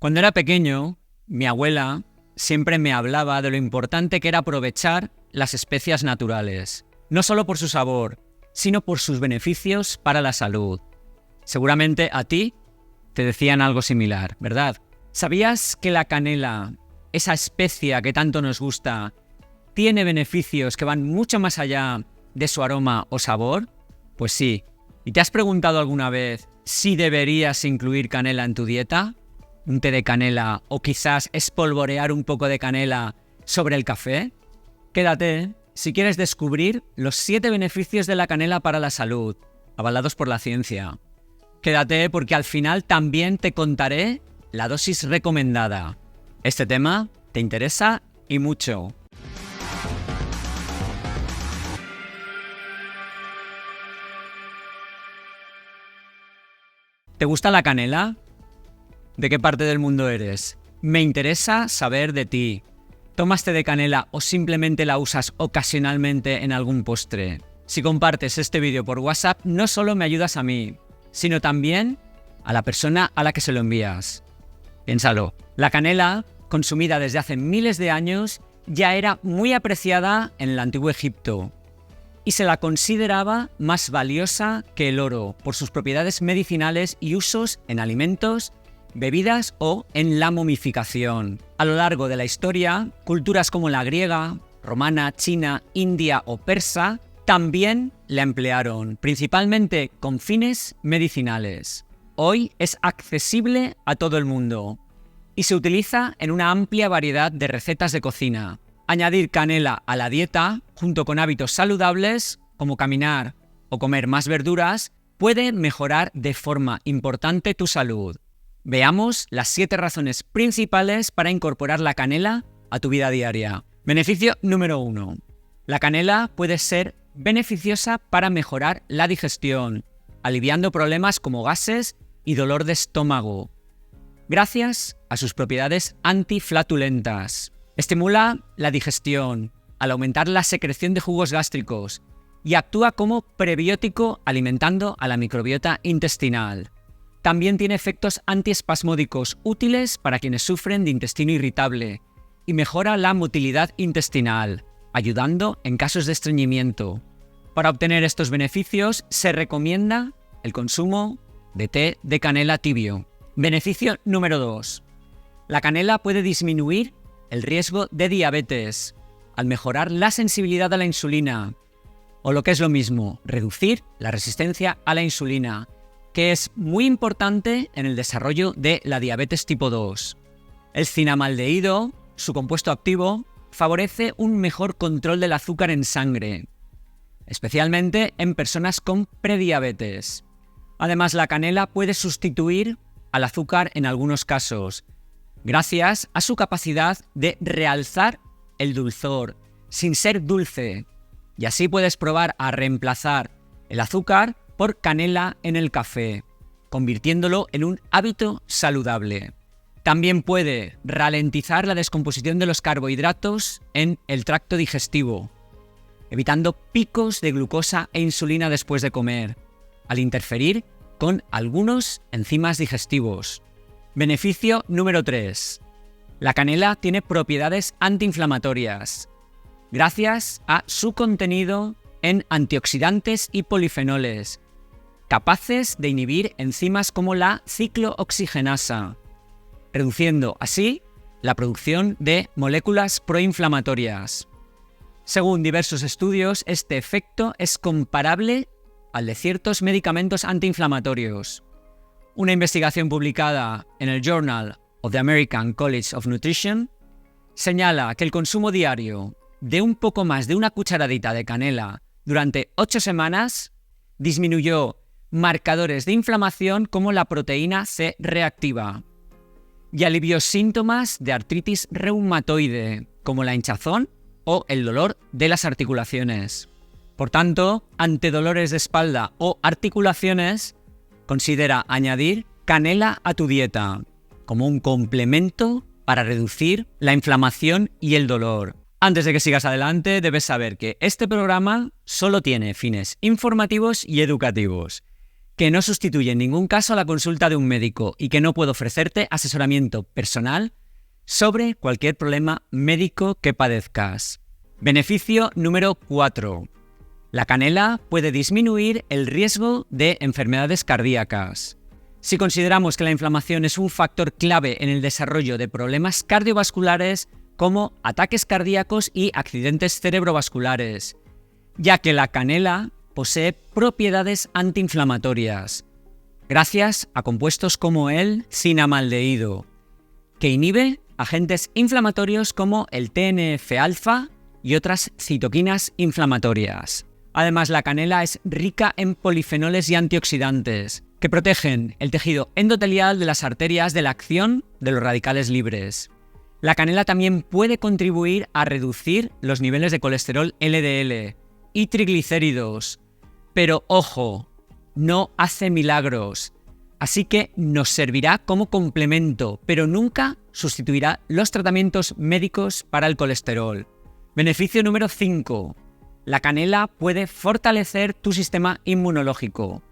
Cuando era pequeño, mi abuela siempre me hablaba de lo importante que era aprovechar las especias naturales, no solo por su sabor, sino por sus beneficios para la salud. Seguramente a ti te decían algo similar, ¿verdad? ¿Sabías que la canela, esa especia que tanto nos gusta, tiene beneficios que van mucho más allá de su aroma o sabor? Pues sí. ¿Y te has preguntado alguna vez si deberías incluir canela en tu dieta? ¿Un té de canela o quizás espolvorear un poco de canela sobre el café? Quédate si quieres descubrir los 7 beneficios de la canela para la salud, avalados por la ciencia. Quédate porque al final también te contaré la dosis recomendada. Este tema te interesa y mucho. ¿Te gusta la canela? ¿De qué parte del mundo eres? Me interesa saber de ti. ¿Tomas té de canela o simplemente la usas ocasionalmente en algún postre? Si compartes este vídeo por WhatsApp, no solo me ayudas a mí, sino también a la persona a la que se lo envías. Piénsalo. La canela, consumida desde hace miles de años, ya era muy apreciada en el antiguo Egipto y se la consideraba más valiosa que el oro por sus propiedades medicinales y usos en alimentos, bebidas o en la momificación. A lo largo de la historia, culturas como la griega, romana, china, india o persa también la emplearon, principalmente con fines medicinales. Hoy es accesible a todo el mundo y se utiliza en una amplia variedad de recetas de cocina. Añadir canela a la dieta, junto con hábitos saludables como caminar o comer más verduras, puede mejorar de forma importante tu salud. Veamos las 7 razones principales para incorporar la canela a tu vida diaria. Beneficio número 1. La canela puede ser beneficiosa para mejorar la digestión, aliviando problemas como gases y dolor de estómago, gracias a sus propiedades antiflatulentas. Estimula la digestión al aumentar la secreción de jugos gástricos y actúa como prebiótico alimentando a la microbiota intestinal. También tiene efectos antiespasmódicos útiles para quienes sufren de intestino irritable y mejora la motilidad intestinal, ayudando en casos de estreñimiento. Para obtener estos beneficios se recomienda el consumo de té de canela tibio. Beneficio número 2. La canela puede disminuir el riesgo de diabetes al mejorar la sensibilidad a la insulina, o lo que es lo mismo, reducir la resistencia a la insulina, que es muy importante en el desarrollo de la diabetes tipo 2. El cinamaldehído, su compuesto activo, favorece un mejor control del azúcar en sangre, especialmente en personas con prediabetes. Además, la canela puede sustituir al azúcar en algunos casos, gracias a su capacidad de realzar el dulzor, sin ser dulce, y así puedes probar a reemplazar el azúcar por canela en el café, convirtiéndolo en un hábito saludable. También puede ralentizar la descomposición de los carbohidratos en el tracto digestivo, evitando picos de glucosa e insulina después de comer, al interferir con algunos enzimas digestivos. Beneficio número 3. La canela tiene propiedades antiinflamatorias, gracias a su contenido en antioxidantes y polifenoles, capaces de inhibir enzimas como la ciclooxigenasa, reduciendo así la producción de moléculas proinflamatorias. Según diversos estudios, este efecto es comparable al de ciertos medicamentos antiinflamatorios. Una investigación publicada en el Journal of the American College of Nutrition señala que el consumo diario de un poco más de una cucharadita de canela durante 8 semanas disminuyó marcadores de inflamación como la proteína C reactiva y alivió síntomas de artritis reumatoide como la hinchazón o el dolor de las articulaciones. Por tanto, ante dolores de espalda o articulaciones, considera añadir canela a tu dieta como un complemento para reducir la inflamación y el dolor. Antes de que sigas adelante, debes saber que este programa solo tiene fines informativos y educativos que no sustituye en ningún caso a la consulta de un médico y que no puede ofrecerte asesoramiento personal sobre cualquier problema médico que padezcas. Beneficio número 4. La canela puede disminuir el riesgo de enfermedades cardíacas. Si consideramos que la inflamación es un factor clave en el desarrollo de problemas cardiovasculares como ataques cardíacos y accidentes cerebrovasculares, ya que la canela posee propiedades antiinflamatorias, gracias a compuestos como el cinamaldehído, que inhibe agentes inflamatorios como el TNF-alfa y otras citoquinas inflamatorias. Además, la canela es rica en polifenoles y antioxidantes, que protegen el tejido endotelial de las arterias de la acción de los radicales libres. La canela también puede contribuir a reducir los niveles de colesterol LDL y triglicéridos. Pero ojo, no hace milagros, así que nos servirá como complemento, pero nunca sustituirá los tratamientos médicos para el colesterol. Beneficio número 5. La canela puede fortalecer tu sistema inmunológico,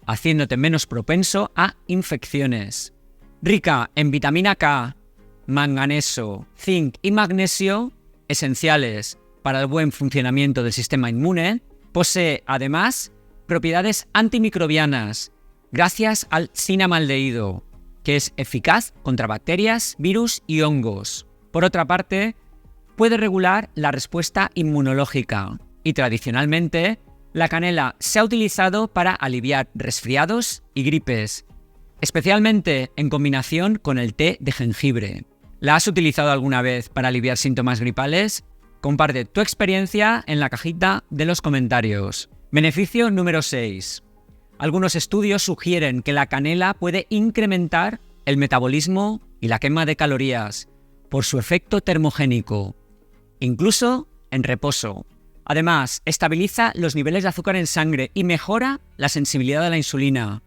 haciéndote menos propenso a infecciones. Rica en vitamina K, manganeso, zinc y magnesio, esenciales para el buen funcionamiento del sistema inmune, posee además propiedades antimicrobianas gracias al cinamaldehído, que es eficaz contra bacterias, virus y hongos. Por otra parte, puede regular la respuesta inmunológica y tradicionalmente la canela se ha utilizado para aliviar resfriados y gripes, especialmente en combinación con el té de jengibre. ¿La has utilizado alguna vez para aliviar síntomas gripales? Comparte tu experiencia en la cajita de los comentarios. Beneficio número 6. Algunos estudios sugieren que la canela puede incrementar el metabolismo y la quema de calorías por su efecto termogénico, incluso en reposo. Además, estabiliza los niveles de azúcar en sangre y mejora la sensibilidad a la insulina,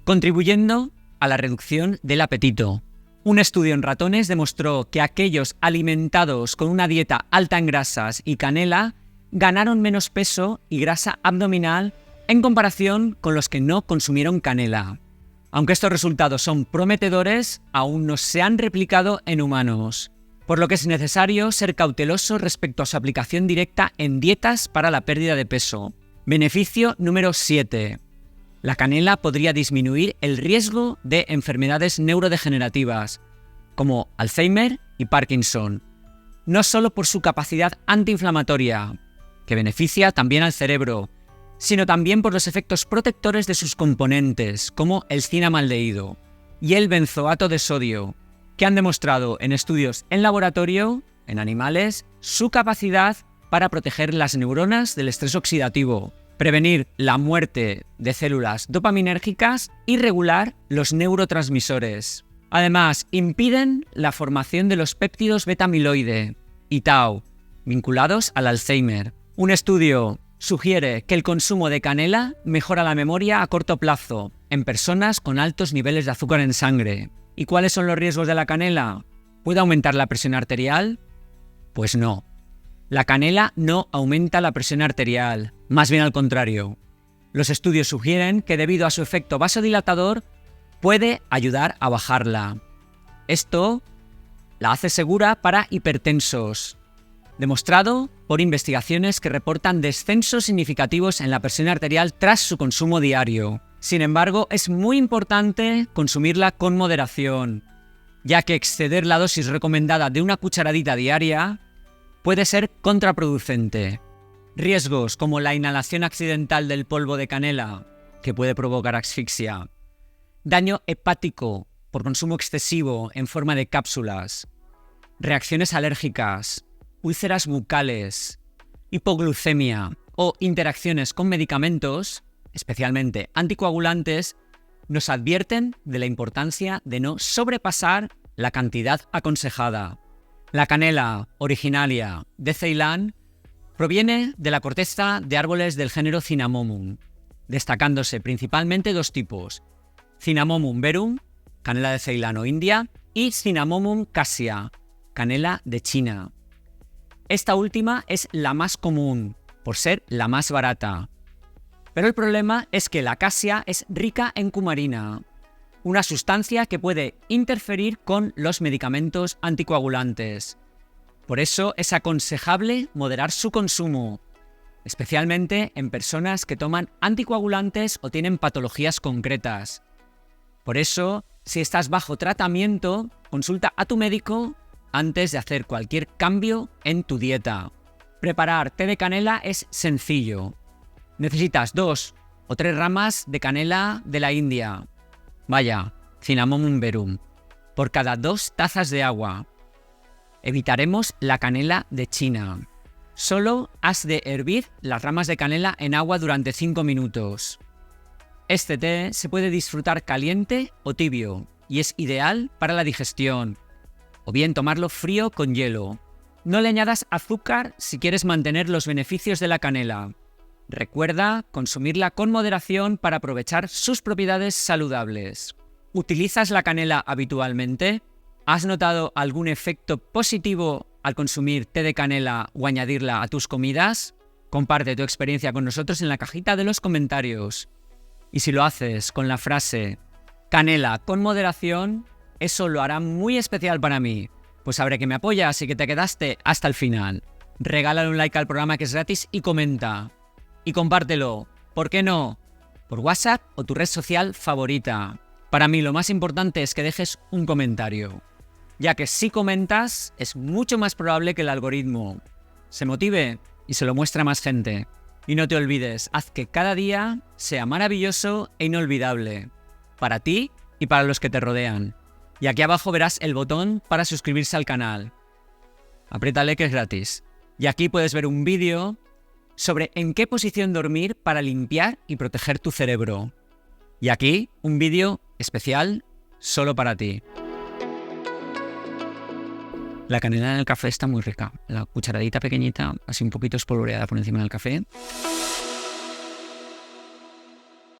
contribuyendo a la reducción del apetito. Un estudio en ratones demostró que aquellos alimentados con una dieta alta en grasas y canela ganaron menos peso y grasa abdominal en comparación con los que no consumieron canela. Aunque estos resultados son prometedores, aún no se han replicado en humanos, por lo que es necesario ser cauteloso respecto a su aplicación directa en dietas para la pérdida de peso. Beneficio número 7. La canela podría disminuir el riesgo de enfermedades neurodegenerativas, como Alzheimer y Parkinson, no solo por su capacidad antiinflamatoria, que beneficia también al cerebro, sino también por los efectos protectores de sus componentes, como el cinamaldehído y el benzoato de sodio, que han demostrado en estudios en laboratorio, en animales, su capacidad para proteger las neuronas del estrés oxidativo, prevenir la muerte de células dopaminérgicas y regular los neurotransmisores. Además, impiden la formación de los péptidos beta-amiloide y tau, vinculados al Alzheimer. Un estudio sugiere que el consumo de canela mejora la memoria a corto plazo en personas con altos niveles de azúcar en sangre. ¿Y cuáles son los riesgos de la canela? ¿Puede aumentar la presión arterial? Pues no. La canela no aumenta la presión arterial, más bien al contrario. Los estudios sugieren que debido a su efecto vasodilatador puede ayudar a bajarla. Esto la hace segura para hipertensos, demostrado por investigaciones que reportan descensos significativos en la presión arterial tras su consumo diario. Sin embargo, es muy importante consumirla con moderación, ya que exceder la dosis recomendada de una cucharadita diaria puede ser contraproducente. Riesgos como la inhalación accidental del polvo de canela, que puede provocar asfixia, daño hepático por consumo excesivo en forma de cápsulas, reacciones alérgicas, úlceras bucales, hipoglucemia o interacciones con medicamentos, especialmente anticoagulantes, nos advierten de la importancia de no sobrepasar la cantidad aconsejada. La canela, originaria de Ceilán, proviene de la corteza de árboles del género Cinnamomum, destacándose principalmente dos tipos: Cinnamomum verum, canela de Ceilán o India, y Cinnamomum cassia, canela de China. Esta última es la más común, por ser la más barata. Pero el problema es que la acacia es rica en cumarina, una sustancia que puede interferir con los medicamentos anticoagulantes. Por eso es aconsejable moderar su consumo, especialmente en personas que toman anticoagulantes o tienen patologías concretas. Por eso, si estás bajo tratamiento, consulta a tu médico antes de hacer cualquier cambio en tu dieta. Preparar té de canela es sencillo. Necesitas 2 o 3 ramas de canela de la India. Vaya, Cinnamomum verum. Por cada 2 tazas de agua. Evitaremos la canela de China. Solo has de hervir las ramas de canela en agua durante 5 minutos. Este té se puede disfrutar caliente o tibio y es ideal para la digestión. O bien tomarlo frío con hielo. No le añadas azúcar si quieres mantener los beneficios de la canela. Recuerda consumirla con moderación para aprovechar sus propiedades saludables. ¿Utilizas la canela habitualmente? ¿Has notado algún efecto positivo al consumir té de canela o añadirla a tus comidas? Comparte tu experiencia con nosotros en la cajita de los comentarios. Y si lo haces con la frase canela con moderación, eso lo hará muy especial para mí, pues sabré que me apoyas y que te quedaste hasta el final. Regálale un like al programa que es gratis y comenta. Y compártelo, ¿por qué no? Por WhatsApp o tu red social favorita. Para mí lo más importante es que dejes un comentario, ya que si comentas es mucho más probable que el algoritmo se motive y se lo muestre a más gente. Y no te olvides, haz que cada día sea maravilloso e inolvidable, para ti y para los que te rodean. Y aquí abajo verás el botón para suscribirse al canal. Apriétale que es gratis. Y aquí puedes ver un vídeo sobre en qué posición dormir para limpiar y proteger tu cerebro. Y aquí un vídeo especial solo para ti. La canela en el café está muy rica. La cucharadita pequeñita, así un poquito espolvoreada por encima del café.